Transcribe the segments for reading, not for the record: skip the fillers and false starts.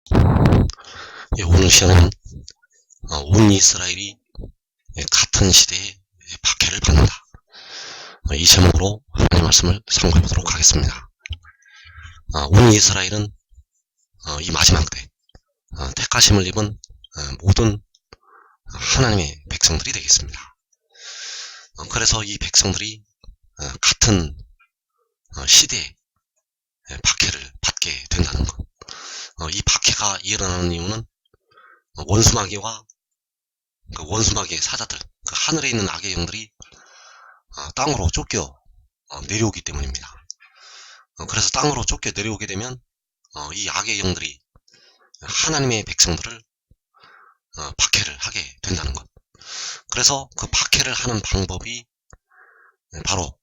예, 오늘 시간은 온 이스라엘이 같은 시대에 박해를 받는다. 이 제목으로 하나님의 말씀을 상고해 보도록 하겠습니다. 온 이스라엘은 이 마지막 때 택하심을 입은 모든 하나님의 백성들이 되겠습니다. 그래서 이 백성들이 같은 시대에 박해를 받게 된다는 것. 이 박해가 일어나는 이유는 원수마귀와 그 원수마귀의 사자들, 그 하늘에 있는 악의 영들이 땅으로 쫓겨 내려오기 때문입니다. 그래서 땅으로 쫓겨 내려오게 되면 이 악의 영들이 하나님의 백성들을 박해를 하게 된다는 것. 그래서 그 박해를 하는 방법이 바로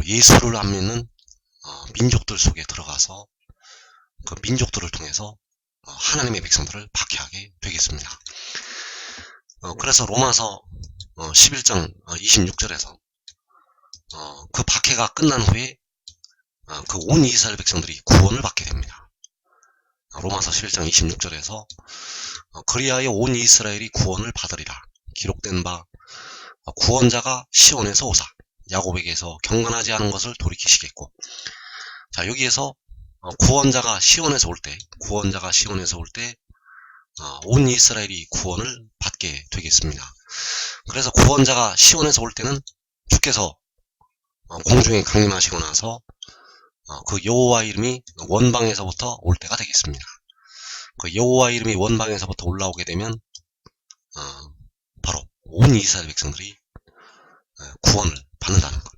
예수를 안 믿는 민족들 속에 들어가서 그 민족들을 통해서 하나님의 백성들을 박해하게 되겠습니다. 그래서 로마서 11장 26절에서 그 박해가 끝난 후에 그 온 이스라엘 백성들이 구원을 받게 됩니다. 로마서 11장 26절에서 그리하여 온 이스라엘이 구원을 받으리라 기록된 바 구원자가 시온에서 오사 야곱에게서 경건하지 않은 것을 돌이키시겠고. 자, 여기에서 구원자가 시온에서 올 때 온 이스라엘이 구원을 받게 되겠습니다. 그래서 구원자가 시온에서 올 때는 주께서 공중에 강림하시고 나서 그 여호와 이름이 원방에서부터 올 때가 되겠습니다. 그 여호와 이름이 원방에서부터 올라오게 되면 바로 온 이스라엘 백성들이 구원을 받는다는 것.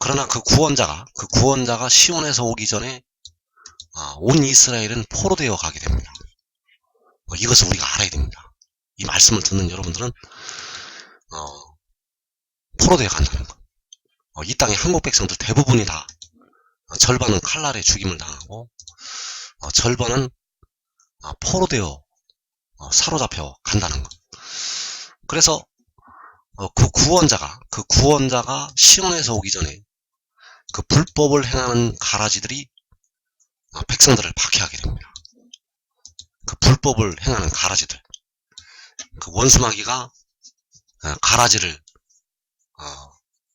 그러나 그 구원자가 시온에서 오기 전에 온 이스라엘은 포로되어 가게 됩니다. 이것을 우리가 알아야 됩니다. 이 말씀을 듣는 여러분들은 포로되어 간다는 것. 이 땅의 한국 백성들 대부분이 다 절반은 칼날에 죽임을 당하고 절반은 포로되어 사로잡혀 간다는 것. 그래서 그 구원자가 시온에서 오기 전에 그 불법을 행하는 가라지들이 백성들을 박해하게 됩니다. 그 불법을 행하는 가라지들, 그 원수마귀가 가라지를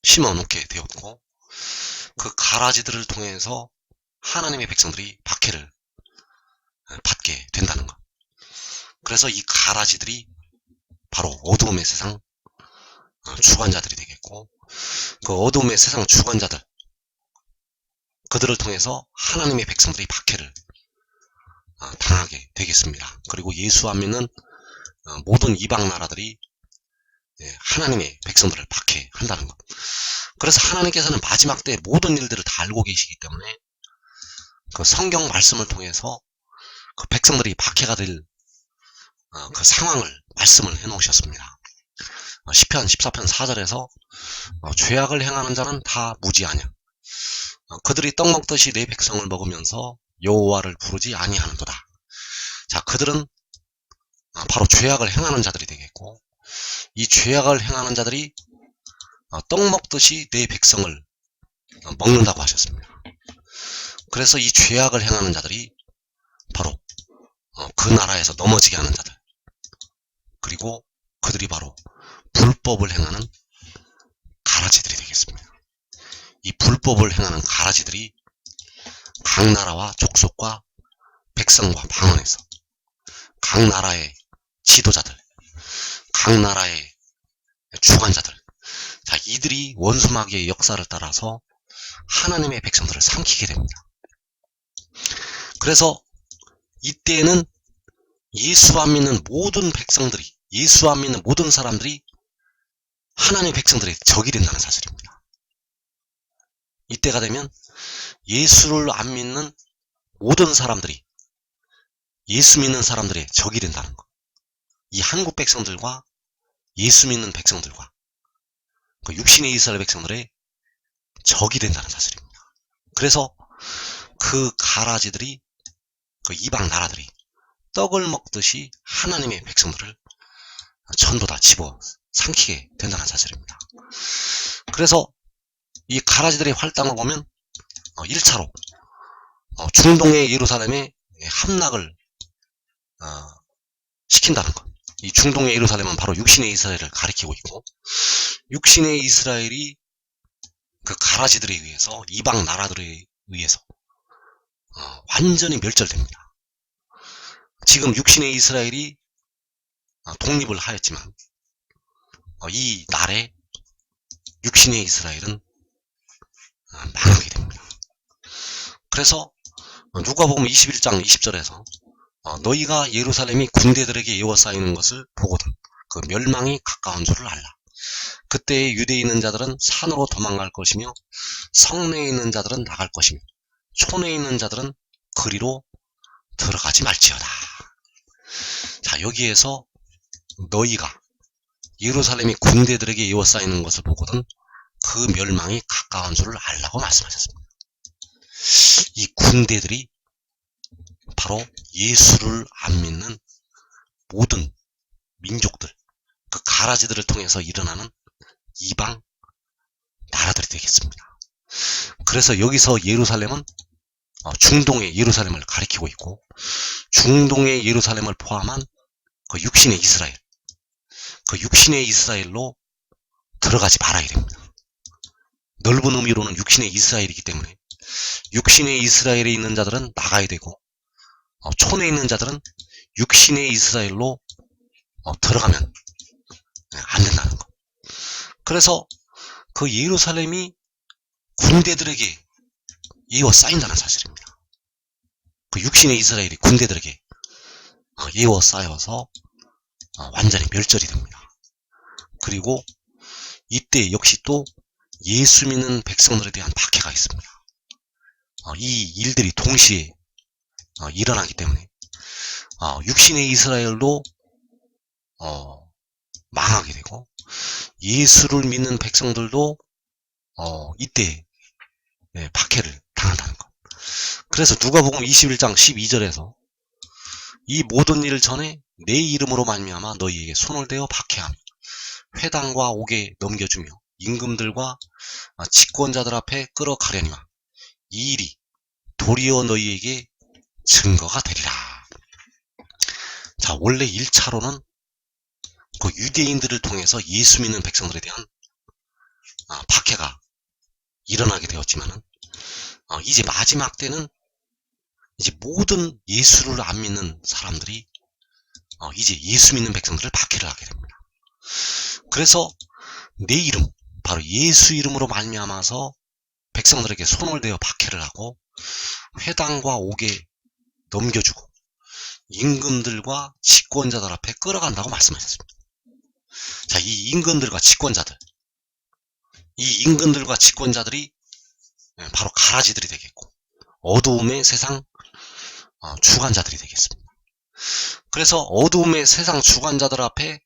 심어 놓게 되었고, 그 가라지들을 통해서 하나님의 백성들이 박해를 받게 된다는 것. 그래서 이 가라지들이 바로 어두움의 세상 주관자들이 되겠고, 그 어두움의 세상 주관자들, 그들을 통해서 하나님의 백성들이 박해를 당하게 되겠습니다. 그리고 예수 안 믿는 모든 이방 나라들이 하나님의 백성들을 박해한다는 것. 그래서 하나님께서는 마지막 때 모든 일들을 다 알고 계시기 때문에 그 성경 말씀을 통해서 그 백성들이 박해가 될 그 상황을 말씀을 해 놓으셨습니다. 시편 14편 4절에서 죄악을 행하는 자는 다 무지하냐. 그들이 떡 먹듯이 내 백성을 먹으면서 여호와를 부르지 아니하는도다. 자, 그들은 바로 죄악을 행하는 자들이 되겠고, 이 죄악을 행하는 자들이 떡 먹듯이 내 백성을 먹는다고 하셨습니다. 그래서 이 죄악을 행하는 자들이 바로 그 나라에서 넘어지게 하는 자들, 그리고 그들이 바로 불법을 행하는 가라지들이 되겠습니다. 이 불법을 행하는 가라지들이 각 나라와 족속과 백성과 방언에서 각 나라의 지도자들, 각 나라의 주관자들, 자, 이들이 원수마귀의 역사를 따라서 하나님의 백성들을 삼키게 됩니다. 그래서 이때에는 예수 안 믿는 모든 백성들이, 예수 안 믿는 모든 사람들이 하나님의 백성들의 적이 된다는 사실입니다. 이때가 되면 예수를 안 믿는 모든 사람들이 예수 믿는 사람들의 적이 된다는 것. 이 한국 백성들과 예수 믿는 백성들과 그 육신의 이스라엘 백성들의 적이 된다는 사실입니다. 그래서 그 가라지들이, 그 이방 나라들이 떡을 먹듯이 하나님의 백성들을 전부 다 집어 삼키게 된다는 사실입니다. 그래서 이 가라지들의 활동을 보면 1차로 중동의 예루살렘에 함락을 시킨다는 것. 이 중동의 예루살렘은 바로 육신의 이스라엘을 가리키고 있고, 육신의 이스라엘이 그 가라지들에 의해서, 이방 나라들에 의해서 완전히 멸절됩니다. 지금 육신의 이스라엘이 독립을 하였지만 이 날에 육신의 이스라엘은 망하게 됩니다. 그래서 누가복음 21장 20절에서 너희가 예루살렘이 군대들에게 에워싸이는 것을 보거든 그 멸망이 가까운 줄을 알라. 그때 유대에 있는 자들은 산으로 도망갈 것이며 성내에 있는 자들은 나갈 것이며 촌에 있는 자들은 그리로 들어가지 말지어다. 자, 여기에서 너희가 예루살렘이 군대들에게 에워싸이는 것을 보거든 그 멸망이 가까운 줄을 알라고 말씀하셨습니다. 이 군대들이 바로 예수를 안 믿는 모든 민족들, 그 가라지들을 통해서 일어나는 이방 나라들이 되겠습니다. 그래서 여기서 예루살렘은 중동의 예루살렘을 가리키고 있고, 중동의 예루살렘을 포함한 그 육신의 이스라엘, 그 육신의 이스라엘로 들어가지 말아야 됩니다. 넓은 의미로는 육신의 이스라엘이기 때문에 육신의 이스라엘에 있는 자들은 나가야 되고, 촌에 있는 자들은 육신의 이스라엘로 들어가면 안 된다는 것. 그래서 그 예루살렘이 군대들에게 에워싸인다는 사실입니다. 그 육신의 이스라엘이 군대들에게 에워싸여서 완전히 멸절이 됩니다. 그리고 이때 역시 또 예수 믿는 백성들에 대한 박해가 있습니다. 이 일들이 동시에 일어나기 때문에 육신의 이스라엘도 망하게 되고, 예수를 믿는 백성들도 이때 박해를 당한다는 것. 그래서 누가복음 21장 12절에서 이 모든 일을 전에 내 이름으로 말미암아 너희에게 손을 대어 박해하며 회당과 옥에 넘겨주며 임금들과 집권자들 앞에 끌어가려니와 이 일이 도리어 너희에게 증거가 되리라. 자, 원래 1차로는 그 유대인들을 통해서 예수 믿는 백성들에 대한 박해가 일어나게 되었지만은 이제 마지막 때는 이제 모든 예수를 안 믿는 사람들이 이제 예수 믿는 백성들을 박해를 하게 됩니다. 그래서 내 이름, 바로 예수 이름으로 말미암아서 백성들에게 손을 대어 박해를 하고 회당과 옥에 넘겨주고 임금들과 집권자들 앞에 끌어간다고 말씀하셨습니다. 자, 이 임금들과 집권자들, 이 임금들과 집권자들이 바로 가라지들이 되겠고 어두움의 세상 주관자들이 되겠습니다. 그래서 어두움의 세상 주관자들 앞에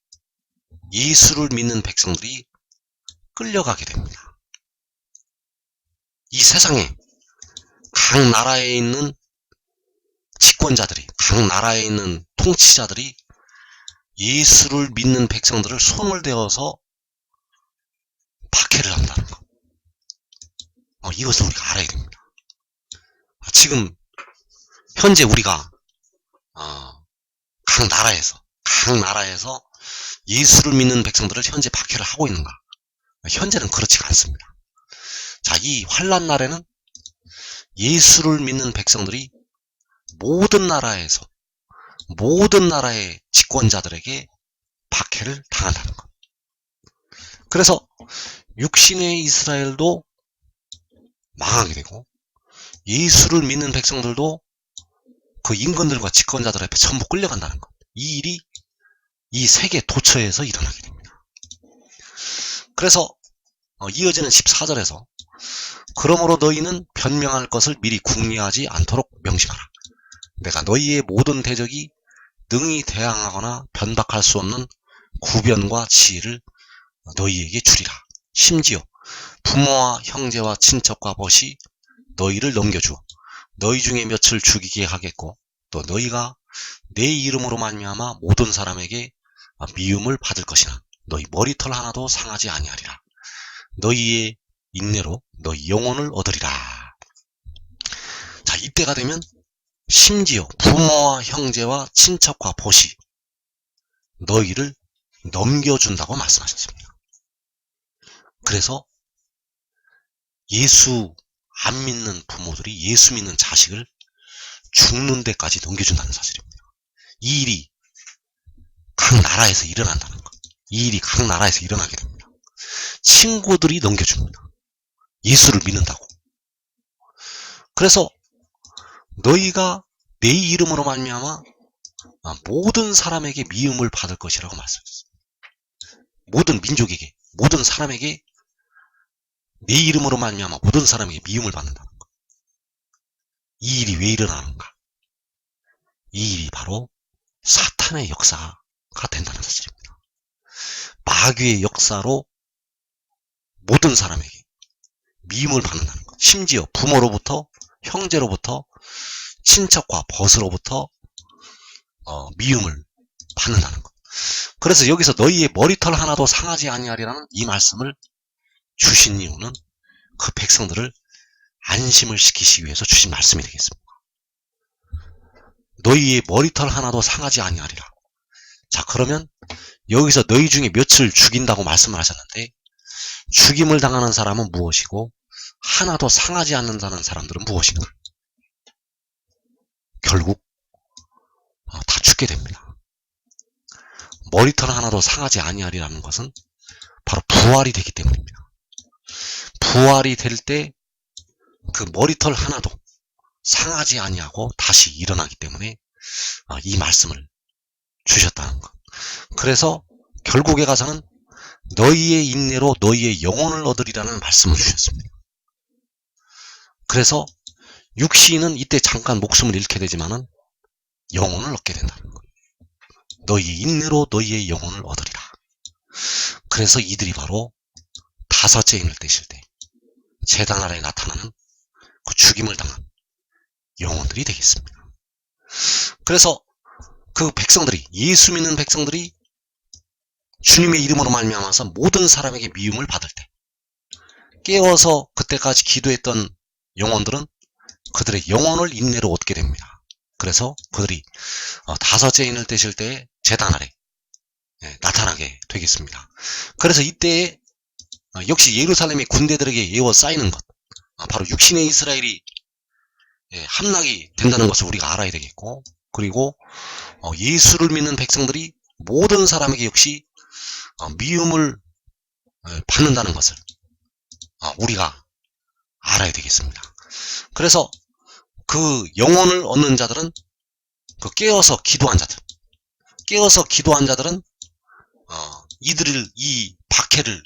예수를 믿는 백성들이 끌려가게 됩니다. 이 세상에 각 나라에 있는 집권자들이, 각 나라에 있는 통치자들이 예수를 믿는 백성들을 손을 대어서 박해를 한다는 것. 이것을 우리가 알아야 됩니다. 지금 현재 우리가 각 나라에서 예수를 믿는 백성들을 현재 박해를 하고 있는가? 현재는 그렇지가 않습니다. 자, 이 환난 날에는 예수를 믿는 백성들이 모든 나라의 집권자들에게 박해를 당한다는 것. 그래서 육신의 이스라엘도 망하게 되고 예수를 믿는 백성들도 그 임금들과 집권자들 앞에 전부 끌려간다는 것. 이 일이 이 세계 도처에서 일어나게 됩니다. 그래서 이어지는 14절에서 그러므로 너희는 변명할 것을 미리 궁리하지 않도록 명심하라. 내가 너희의 모든 대적이 능히 대항하거나 변박할 수 없는 구변과 지혜를 너희에게 주리라. 심지어 부모와 형제와 친척과 벗이 너희를 넘겨주어 너희 중에 몇을 죽이게 하겠고 또 너희가 내 이름으로 말미암아 모든 사람에게 미움을 받을 것이나 너희 머리털 하나도 상하지 아니하리라. 너희의 인내로 너희 영혼을 얻으리라. 자, 이때가 되면 심지어 부모와 형제와 친척과 보시 너희를 넘겨준다고 말씀하셨습니다. 그래서 예수 안 믿는 부모들이 예수 믿는 자식을 죽는 데까지 넘겨준다는 사실입니다. 이 일이 각 나라에서 일어난다는 것. 이 일이 각 나라에서 일어나게 됩니다. 친구들이 넘겨줍니다. 예수를 믿는다고. 그래서 너희가 내 이름으로 말미암아 모든 사람에게 미움을 받을 것이라고 말씀하셨습니다. 모든 민족에게, 모든 사람에게 내 이름으로 말미암아 모든 사람에게 미움을 받는다는 것. 이 일이 왜 일어나는가? 이 일이 바로 사탄의 역사가 된다는 사실입니다. 마귀의 역사로 모든 사람에게 미움을 받는다는 것. 심지어 부모로부터, 형제로부터, 친척과 벗으로부터 미움을 받는다는 것. 그래서 여기서 너희의 머리털 하나도 상하지 아니하리라는 이 말씀을 주신 이유는 그 백성들을 안심을 시키시기 위해서 주신 말씀이 되겠습니다. 너희의 머리털 하나도 상하지 아니하리라. 자, 그러면 여기서 너희 중에 몇을 죽인다고 말씀을 하셨는데 죽임을 당하는 사람은 무엇이고 하나도 상하지 않는다는 사람들은 무엇인가? 결국 다 죽게 됩니다. 머리털 하나도 상하지 아니하리라는 것은 바로 부활이 되기 때문입니다. 부활이 될 때 그 머리털 하나도 상하지 아니하고 다시 일어나기 때문에 이 말씀을 주셨다는 것. 그래서 결국에 가서는 너희의 인내로 너희의 영혼을 얻으리라는 말씀을 주셨습니다. 그래서 육신은 이때 잠깐 목숨을 잃게 되지만은 영혼을 얻게 된다는 것. 너희의 인내로 너희의 영혼을 얻으리라. 그래서 이들이 바로 다섯째 인을 떼실 때 제단 아래에 나타나는 그 죽임을 당한 영혼들이 되겠습니다. 그래서 그 백성들이, 예수 믿는 백성들이 주님의 이름으로 말미암아서 모든 사람에게 미움을 받을 때 깨어서 그때까지 기도했던 영혼들은 그들의 영혼을 인내로 얻게 됩니다. 그래서 그들이 다섯째 인을 떼실 때 제단 아래 나타나게 되겠습니다. 그래서 이때에 역시 예루살렘의 군대들에게 에워싸이는 것, 바로 육신의 이스라엘이 함락이 된다는 것을 우리가 알아야 되겠고, 그리고 예수를 믿는 백성들이 모든 사람에게 역시 미움을 받는다는 것을 우리가 알아야 되겠습니다. 그래서 그 영혼을 얻는 자들은 그 깨어서 기도한 자들은 이들을 이 박해를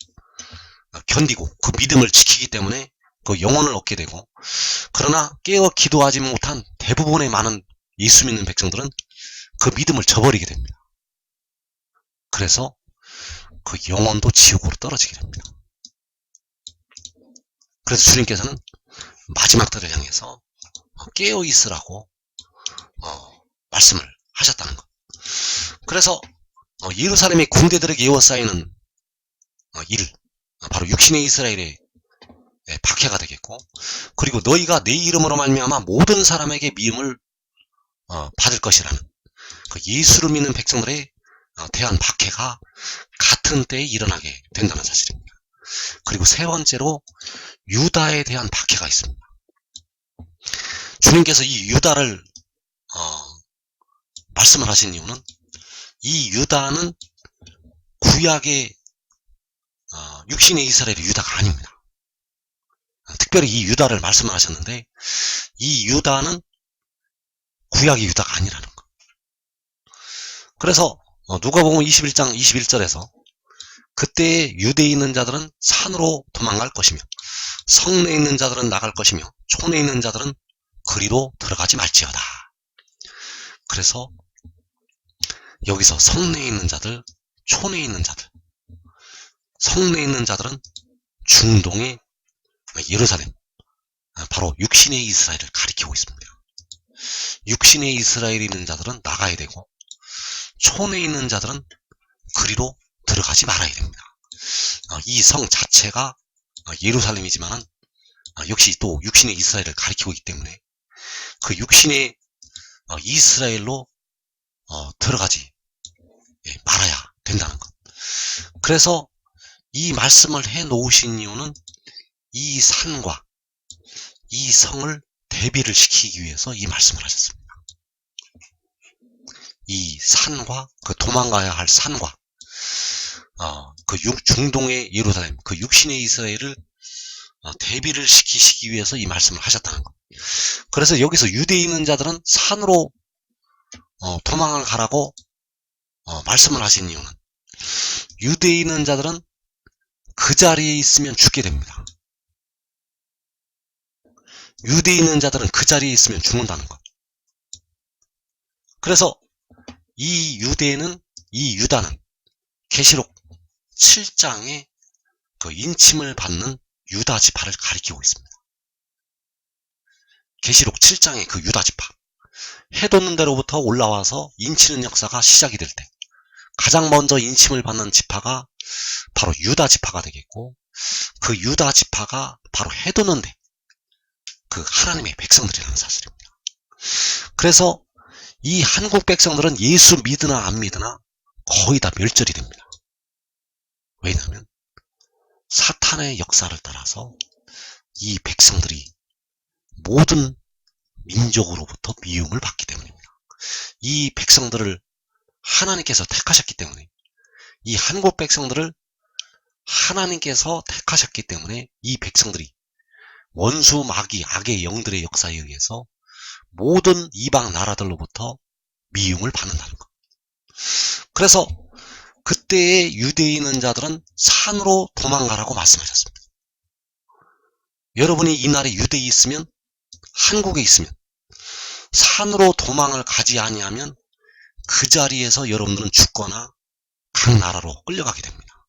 견디고 그 믿음을 지키기 때문에 그 영혼을 얻게 되고, 그러나 깨어 기도하지 못한 대부분의 많은 예수 믿는 백성들은 그 믿음을 저버리게 됩니다. 그래서 그 영혼도 지옥으로 떨어지게 됩니다. 그래서 주님께서는 마지막 때를 향해서 깨어 있으라고 말씀을 하셨다는 것. 그래서 예루살렘의 군대들에게 에워싸이는 일, 바로 육신의 이스라엘의 박해가 되겠고, 그리고 너희가 내 이름으로 말미암아 모든 사람에게 미움을 받을 것이라는 그 예수를 믿는 백성들에 대한 박해가 같은 때에 일어나게 된다는 사실입니다. 그리고 세 번째로 유다에 대한 박해가 있습니다. 주님께서 이 유다를 말씀을 하신 이유는 이 유다는 구약의 육신의 이스라엘의 유다가 아닙니다. 특별히 이 유다를 말씀을 하셨는데 이 유다는 구약의 유다가 아니라는 것. 그래서 누가복음 21장 21절에서 그때 유대에 있는 자들은 산으로 도망갈 것이며 성내에 있는 자들은 나갈 것이며 촌에 있는 자들은 그리로 들어가지 말지어다. 그래서 여기서 성내에 있는 자들, 촌에 있는 자들, 성내에 있는 자들은 중동의 예루살렘, 바로 육신의 이스라엘을 가리키고 있습니다. 육신의 이스라엘에 있는 자들은 나가야 되고 촌에 있는 자들은 그리로 들어가지 말아야 됩니다. 이 성 자체가 예루살렘이지만 역시 또 육신의 이스라엘을 가리키고 있기 때문에 그 육신의 이스라엘로 들어가지 말아야 된다는 것. 그래서 이 말씀을 해 놓으신 이유는 이 산과 이 성을 대비를 시키기 위해서 이 말씀을 하셨습니다. 이 산과 그 도망가야 할 산과 그 중동의 예루살렘, 그 육신의 이스라엘을 대비를 시키시기 위해서 이 말씀을 하셨다는 것. 그래서 여기서 유대에 있는 자들은 산으로 도망을 가라고 말씀을 하신 이유는 유대에 있는 자들은 그 자리에 있으면 죽게 됩니다. 유대에 있는 자들은 그 자리에 있으면 죽는다는 것. 그래서 이 유다는 계시록 7장에 그 인침을 받는 유다 지파를 가리키고 있습니다. 계시록 7장의 그 유다 지파. 해돋는 데로부터 올라와서 인치는 역사가 시작이 될 때 가장 먼저 인침을 받는 지파가 바로 유다 지파가 되겠고, 그 유다 지파가 바로 해돋는 데 그 하나님의 백성들이라는 사실입니다. 그래서 이 한국 백성들은 예수 믿으나 안 믿으나 거의 다 멸절이 됩니다. 왜냐하면 사탄의 역사를 따라서 이 백성들이 모든 민족으로부터 미움을 받기 때문입니다. 이 백성들을 하나님께서 택하셨기 때문에, 이 한국 백성들을 하나님께서 택하셨기 때문에 이 백성들이 원수 마귀 악의 영들의 역사에 의해서 모든 이방 나라들로부터 미움을 받는다는 것. 그래서 그때의 유대에 있는 자들은 산으로 도망가라고 말씀하셨습니다. 여러분이 이날에 유대에 있으면, 한국에 있으면 산으로 도망을 가지 아니하면 그 자리에서 여러분들은 죽거나 각 나라로 끌려가게 됩니다.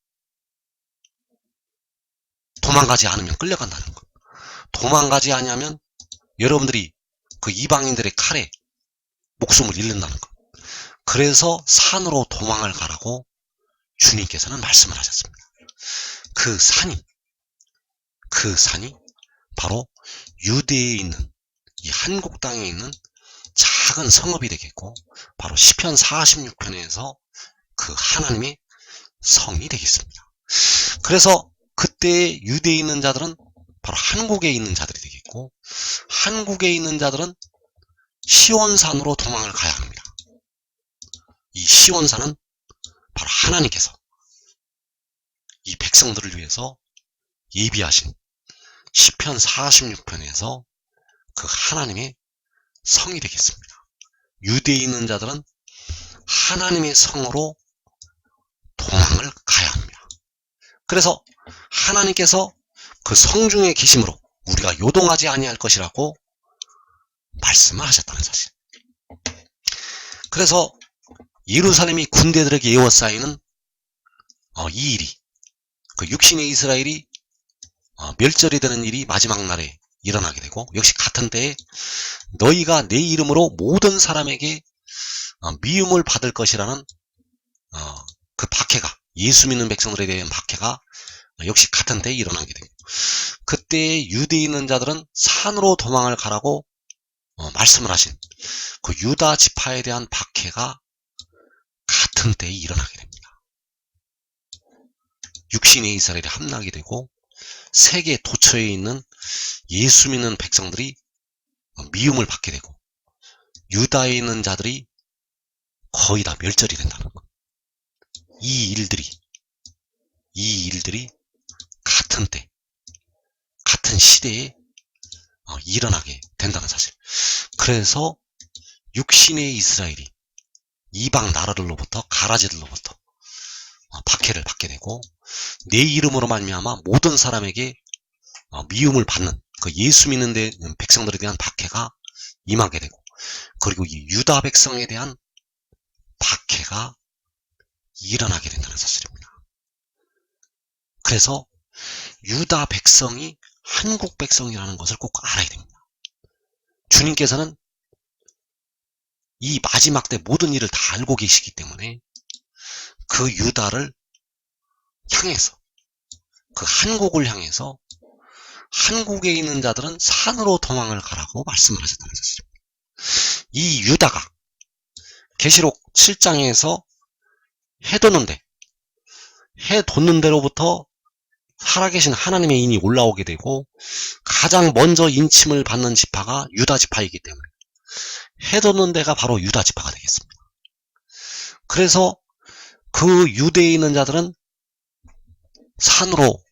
도망가지 않으면 끌려간다는 것. 도망가지 아니하면 여러분들이 그 이방인들의 칼에 목숨을 잃는다는 것. 그래서 산으로 도망을 가라고 주님께서는 말씀을 하셨습니다. 그 산이 바로 유대에 있는 이 한국 땅에 있는 작은 성읍이 되겠고, 바로 시편 46편에서 그 하나님의 성이 되겠습니다. 그래서 그때 유대에 있는 자들은 바로 한국에 있는 자들이 되겠고, 한국에 있는 자들은 시온산으로 도망을 가야 합니다. 이 시온산은 바로 하나님께서 이 백성들을 위해서 예비하신 시편 46편에서 그 하나님의 성이 되겠습니다. 유대에 있는 자들은 하나님의 성으로 도망을 가야 합니다. 그래서 하나님께서 그 성중에 계심으로 우리가 요동하지 아니할 것이라고 말씀을 하셨다는 사실. 그래서 예루살렘이 군대들에게 에워싸이는 이 일이, 그 육신의 이스라엘이 멸절이 되는 일이 마지막 날에 일어나게 되고, 역시 같은 때에 너희가 내 이름으로 모든 사람에게 미움을 받을 것이라는 그 박해가, 예수 믿는 백성들에 대한 박해가 역시 같은 때에 일어나게 되고, 그때 유대에 있는 자들은 산으로 도망을 가라고 말씀을 하신 그 유다 지파에 대한 박해가 같은 때에 일어나게 됩니다. 육신의 이스라엘이 함락이 되고 세계 도처에 있는 예수 믿는 백성들이 미움을 받게 되고, 유다에 있는 자들이 거의 다 멸절이 된다는 것. 이 일들이 같은 때, 같은 시대에 일어나게 된다는 사실. 그래서 육신의 이스라엘이 이방 나라들로부터, 가라지들로부터 박해를 받게 되고, 내 이름으로 말미암아 모든 사람에게 미움을 받는 그 예수 믿는 백성들에 대한 박해가 임하게 되고, 그리고 이 유다 백성에 대한 박해가 일어나게 된다는 사실입니다. 그래서 유다 백성이 한국 백성이라는 것을 꼭 알아야 됩니다. 주님께서는 이 마지막 때 모든 일을 다 알고 계시기 때문에 그 유다를 향해서, 그 한국을 향해서 한국에 있는 자들은 산으로 도망을 가라고 말씀을 하셨다는 사실입니다. 이 유다가 계시록 7장에서 해돋는 데로부터 살아계신 하나님의 인이 올라오게 되고 가장 먼저 인침을 받는 지파가 유다 지파이기 때문에 해돋는 데가 바로 유다 지파가 되겠습니다. 그래서 그 유대에 있는 자들은 산으로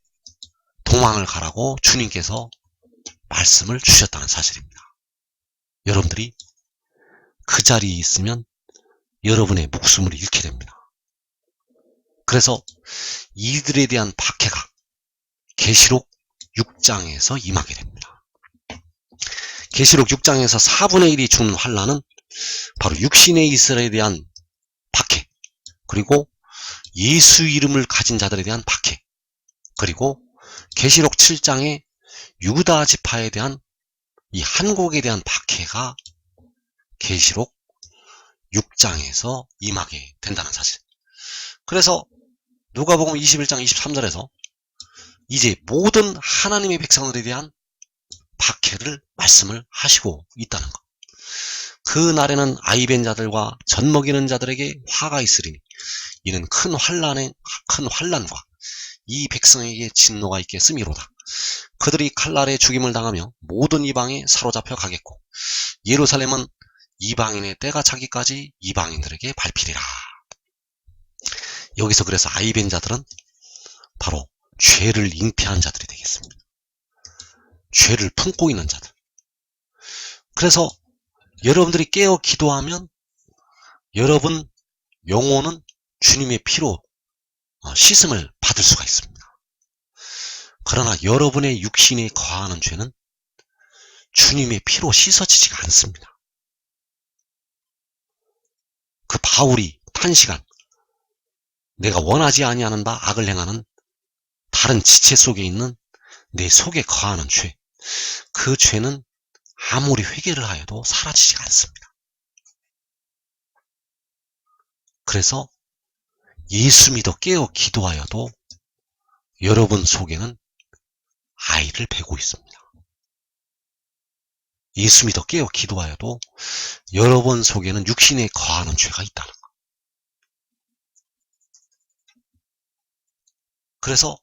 도망을 가라고 주님께서 말씀을 주셨다는 사실입니다. 여러분들이 그 자리에 있으면 여러분의 목숨을 잃게 됩니다. 그래서 이들에 대한 박해가 계시록 6장에서 임하게 됩니다. 계시록 6장에서 4분의 1이 죽는 환란은 바로 육신의 이스라엘에 대한 박해, 그리고 예수 이름을 가진 자들에 대한 박해, 그리고 계시록 7장의 유다 지파에 대한 이 한국에 대한 박해가 계시록 6장에서 임하게 된다는 사실. 그래서 누가복음 21장 23절에서 이제 모든 하나님의 백성들에 대한 박해를 말씀을 하시고 있다는 것. 그 날에는 아이벤 자들과 젖먹이는 자들에게 화가 있으리니 이는 큰 환난과 이 백성에게 진노가 있겠음이로다. 그들이 칼날에 죽임을 당하며 모든 이방에 사로잡혀 가겠고 예루살렘은 이방인의 때가 차기까지 이방인들에게 밟히리라. 여기서 그래서 아이벤 자들은 바로 죄를 잉태한 자들이 되겠습니다. 죄를 품고 있는 자들. 그래서 여러분들이 깨어 기도하면 여러분 영혼은 주님의 피로 씻음을 받을 수가 있습니다. 그러나 여러분의 육신에 거하는 죄는 주님의 피로 씻어지지가 않습니다. 그 바울이 탄식한 내가 원하지 아니하는 바 악을 행하는 다른 지체 속에 있는 내 속에 거하는 죄, 그 죄는 아무리 회개를 하여도 사라지지가 않습니다. 그래서 예수 믿어 깨어 기도하여도 여러분 속에는 아이를 베고 있습니다. 예수 믿어 깨어 기도하여도 여러분 속에는 육신에 거하는 죄가 있다는 것. 그래서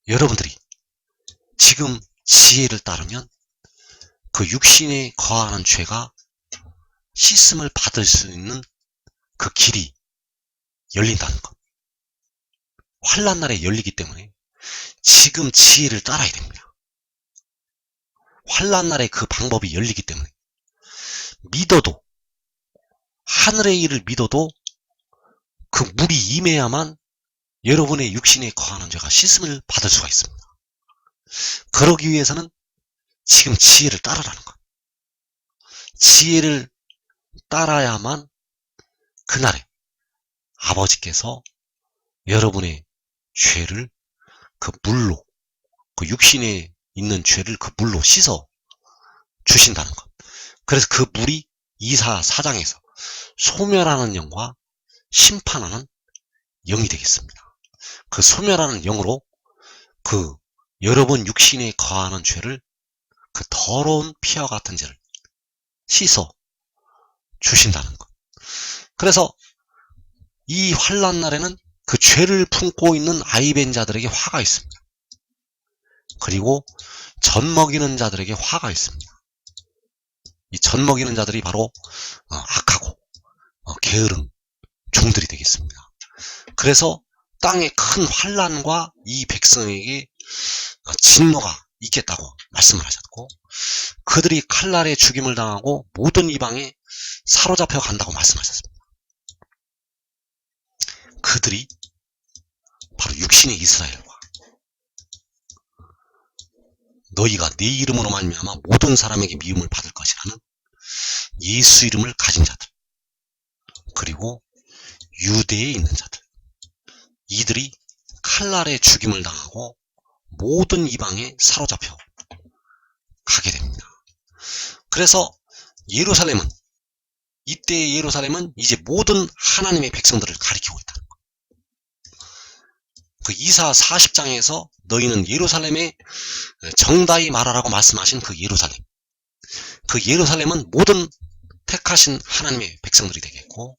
여러분들이 지금 지혜를 따르면 그 육신에 거하는 죄가 씻음을 받을 수 있는 그 길이 열린다는 것. 환난 날에 열리기 때문에 지금 지혜를 따라야 됩니다. 환난 날에 그 방법이 열리기 때문에 믿어도, 하늘의 일을 믿어도 그 물이 임해야만 여러분의 육신에 거하는 죄가 씻음을 받을 수가 있습니다. 그러기 위해서는 지금 지혜를 따르라는 것. 지혜를 따라야만 그날에 아버지께서 여러분의 죄를 그 물로, 그 육신에 있는 죄를 그 물로 씻어 주신다는 것. 그래서 그 물이 이사 4장에서 소멸하는 영과 심판하는 영이 되겠습니다. 그 소멸하는 영으로 그 여러분 육신에 거하는 죄를, 그 더러운 피와 같은 죄를 씻어 주신다는 것. 그래서 이 환난 날에는 그 죄를 품고 있는 아이벤 자들에게 화가 있습니다. 그리고 젖먹이는 자들에게 화가 있습니다. 이 젖먹이는 자들이 바로 악하고 게으른 종들이 되겠습니다. 그래서 땅에 큰 환난과 이 백성에게 진노가 있겠다고 말씀을 하셨고, 그들이 칼날에 죽임을 당하고 모든 이방에 사로잡혀 간다고 말씀하셨습니다. 그들이 바로 육신의 이스라엘과 너희가 내 이름으로 말미암아 모든 사람에게 미움을 받을 것이라는 예수 이름을 가진 자들, 그리고 유대에 있는 자들, 이들이 칼날에 죽임을 당하고 모든 이방에 사로잡혀 가게 됩니다. 그래서 예루살렘은, 이때의 예루살렘은 이제 모든 하나님의 백성들을 가리키고 있다는 것. 그 이사 40장에서 너희는 예루살렘에 정다이 말하라고 말씀하신 그 예루살렘, 그 예루살렘은 모든 택하신 하나님의 백성들이 되겠고,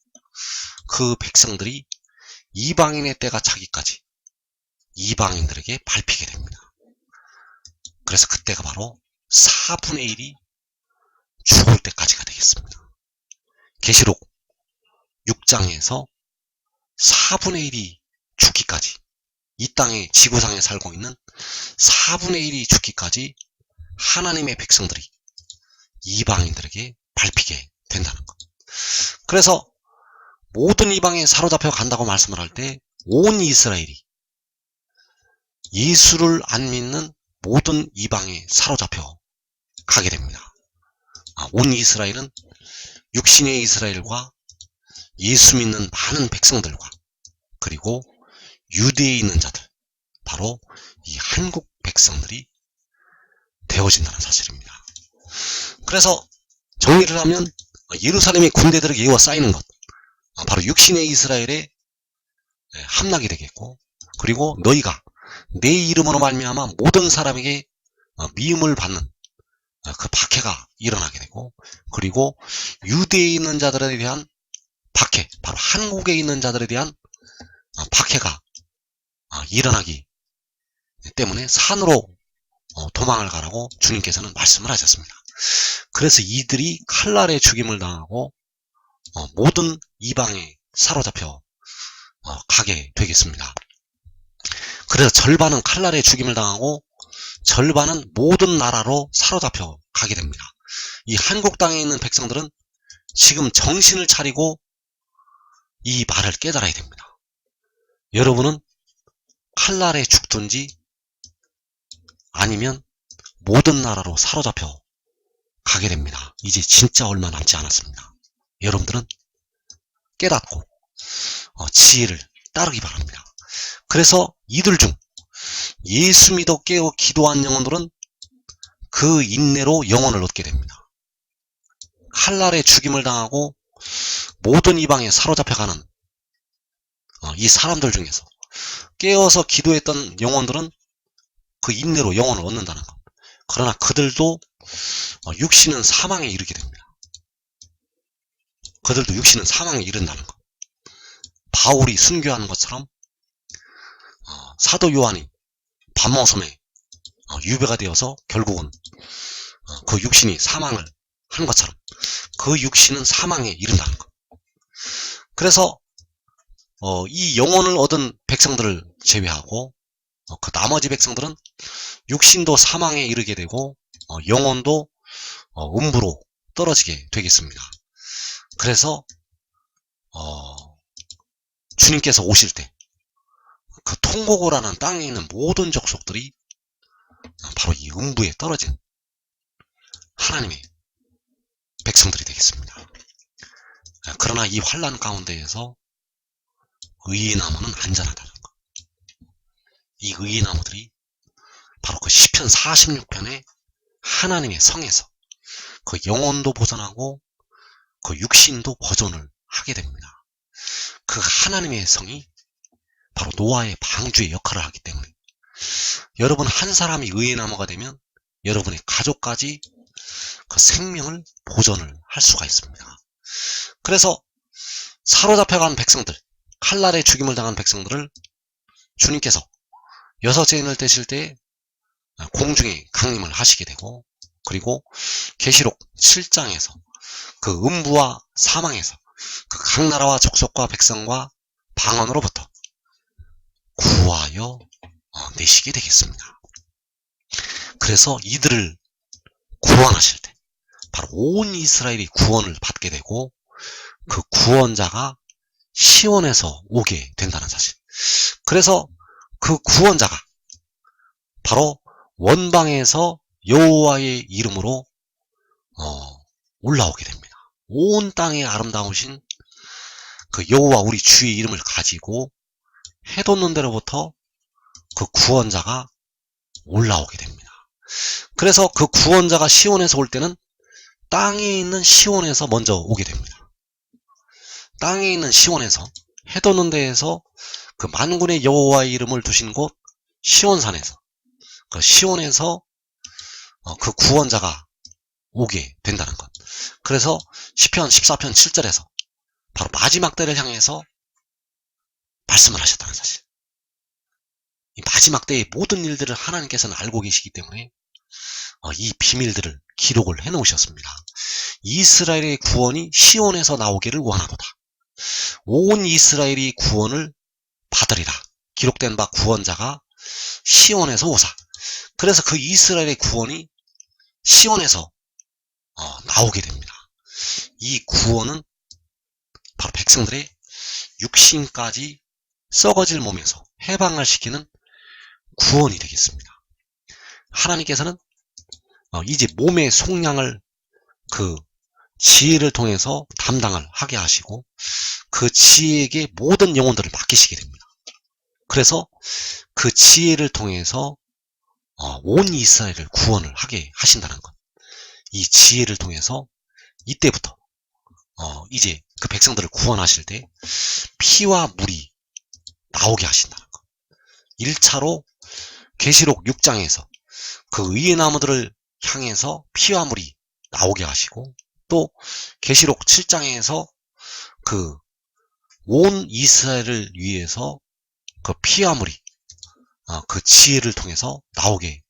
그 백성들이 이방인의 때가 차기까지 이방인들에게 밟히게 됩니다. 그래서 그때가 바로 4분의 1이 죽을 때까지가 되겠습니다. 계시록 6장에서 4분의 1이 죽기까지, 이 땅에 지구상에 살고 있는 4분의 1이 죽기까지 하나님의 백성들이 이방인들에게 밟히게 된다는 것. 그래서 모든 이방에 사로잡혀 간다고 말씀을 할 때 온 이스라엘이 예수를 안 믿는 모든 이방에 사로잡혀 가게 됩니다. 온 이스라엘은 육신의 이스라엘과 예수 믿는 많은 백성들과 그리고 유대에 있는 자들, 바로 이 한국 백성들이 되어진다는 사실입니다. 그래서 정리를 하면 예루살렘의 군대들에게 에워싸이는 것, 바로 육신의 이스라엘의 함락이 되겠고, 그리고 너희가 내 이름으로 말미암아 모든 사람에게 미움을 받는 그 박해가 일어나게 되고, 그리고 유대에 있는 자들에 대한 박해, 바로 한국에 있는 자들에 대한 박해가 일어나기 때문에 산으로 도망을 가라고 주님께서는 말씀을 하셨습니다. 그래서 이들이 칼날에 죽임을 당하고 모든 이방에 사로잡혀 가게 되겠습니다. 그래서 절반은 칼날에 죽임을 당하고 절반은 모든 나라로 사로잡혀 가게 됩니다. 이 한국 땅에 있는 백성들은 지금 정신을 차리고 이 말을 깨달아야 됩니다. 여러분은 칼날에 죽든지 아니면 모든 나라로 사로잡혀 가게 됩니다. 이제 진짜 얼마 남지 않았습니다. 여러분들은 깨닫고 지혜를 따르기 바랍니다. 그래서 이들 중 예수 믿어 깨어 기도한 영혼들은 그 인내로 영혼을 얻게 됩니다. 칼날에 죽임을 당하고 모든 이방에 사로잡혀가는 이 사람들 중에서 깨어서 기도했던 영혼들은 그 인내로 영혼을 얻는다는 것. 그러나 그들도 육신은 사망에 이르게 됩니다. 그들도 육신은 사망에 이른다는 것. 바울이 순교하는 것처럼 사도 요한이 반모섬에 유배가 되어서 결국은 그 육신이 사망을 한 것처럼 그 육신은 사망에 이른다는 것. 그래서 이 영혼을 얻은 백성들을 제외하고 그 나머지 백성들은 육신도 사망에 이르게 되고 영혼도 음부로 떨어지게 되겠습니다. 그래서 주님께서 오실 때 그 통고고라는 땅에 있는 모든 족속들이 바로 이 음부에 떨어진 하나님의 백성들이 되겠습니다. 그러나 이 환난 가운데에서 의의 나무는 안전하다는 것. 이 의의 나무들이 바로 그 시편 46편의 하나님의 성에서 그 영혼도 보존하고 그 육신도 보존을 하게 됩니다. 그 하나님의 성이 바로 노아의 방주의 역할을 하기 때문에 여러분 한 사람이 의의 나무가 되면 여러분의 가족까지 그 생명을 보존을 할 수가 있습니다. 그래서 사로잡혀간 백성들, 칼날에 죽임을 당한 백성들을 주님께서 여섯째 인을 떼실 때 공중에 강림을 하시게 되고, 그리고 계시록 7장에서 그 음부와 사망에서 그 각 나라와 족속과 백성과 방언으로부터 구하여 내시게 되겠습니다. 그래서 이들을 구원하실 때 바로 온 이스라엘이 구원을 받게 되고 그 구원자가 시온에서 오게 된다는 사실. 그래서 그 구원자가 바로 원방에서 여호와의 이름으로 올라오게 됩니다. 온 땅에 아름다우신 그 여호와 우리 주의 이름을 가지고 해돋는 데로부터 그 구원자가 올라오게 됩니다. 그래서 그 구원자가 시온에서 올 때는 땅에 있는 시온에서 먼저 오게 됩니다. 땅에 있는 시온에서 해돋는 데에서 그 만군의 여호와의 이름을 두신 곳 시온산에서 그 시온에서 그 구원자가 오게 된다는 것. 그래서 시편 14편 7절에서 바로 마지막 때를 향해서 말씀을 하셨다는 사실. 이 마지막 때의 모든 일들을 하나님께서는 알고 계시기 때문에 이 비밀들을 기록을 해 놓으셨습니다. 이스라엘의 구원이 시온에서 나오기를 원하도다. 온 이스라엘이 구원을 받으리라. 기록된 바 구원자가 시온에서 오사. 그래서 그 이스라엘의 구원이 시온에서 나오게 됩니다. 이 구원은 바로 백성들의 육신까지 썩어질 몸에서 해방을 시키는 구원이 되겠습니다. 하나님께서는 이제 몸의 속량을 그 지혜를 통해서 담당을 하게 하시고 그 지혜에게 모든 영혼들을 맡기시게 됩니다. 그래서 그 지혜를 통해서 온 이스라엘을 구원을 하게 하신다는 것. 이 지혜를 통해서 이때부터 이제 그 백성들을 구원하실 때 피와 물이 나오게 하신다는 것. 1차로 계시록 6장에서 그 의의 나무들을 향해서 피와 물이 나오게 하시고 또 계시록 7장에서 그 온 이스라엘을 위해서 그 피와 물이 그 지혜를 통해서 나오게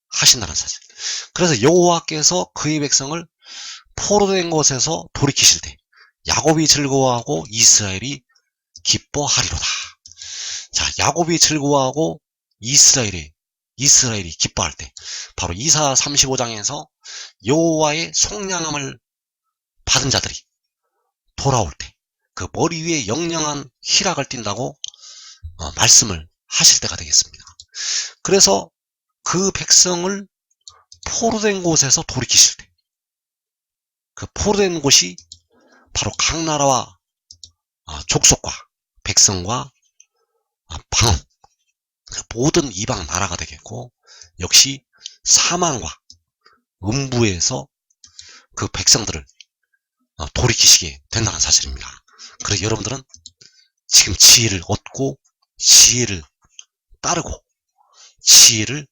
하신다는 사실. 그래서 여호와께서 그의 백성을 포로된 곳에서 돌이키실 때 야곱이 즐거워하고 이스라엘이 기뻐하리로다. 자, 야곱이 즐거워하고 이스라엘이 기뻐할 때 바로 이사 35장에서 여호와의 속량함을 받은 자들이 돌아올 때 그 머리 위에 영영한 희락을 띈다고 말씀을 하실 때가 되겠습니다. 그래서 그 백성을 포로된 곳에서 돌이키실 때 그 포로된 곳이 바로 각 나라와 족속과 백성과 방언 그 모든 이방 나라가 되겠고 역시 사망과 음부에서 그 백성들을 돌이키시게 된다는 사실입니다. 그래서 여러분들은 지금 지혜를 얻고 지혜를 따르고 지혜를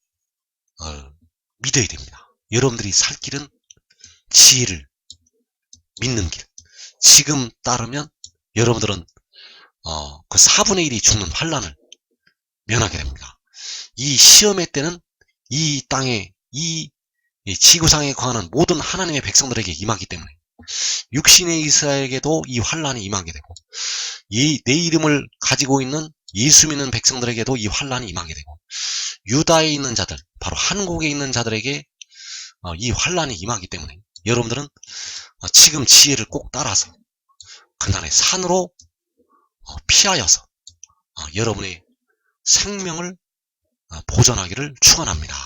믿어야 됩니다. 여러분들이 살 길은 지혜를 믿는 길. 지금 따르면 여러분들은 그 4분의 1이 죽는 환란을 면하게 됩니다. 이 시험의 때는 이 땅에 이 지구상에 거하는 모든 하나님의 백성들에게 임하기 때문에 육신의 이스라엘에게도 이 환란이 임하게 되고 내 이름을 가지고 있는 예수 믿는 백성들에게도 이 환란이 임하게 되고 유다에 있는 자들 바로 한국에 있는 자들에게 이 환란이 임하기 때문에 여러분들은 지금 지혜를 꼭 따라서 그날의 산으로 피하여서 여러분의 생명을 보존하기를 축원합니다.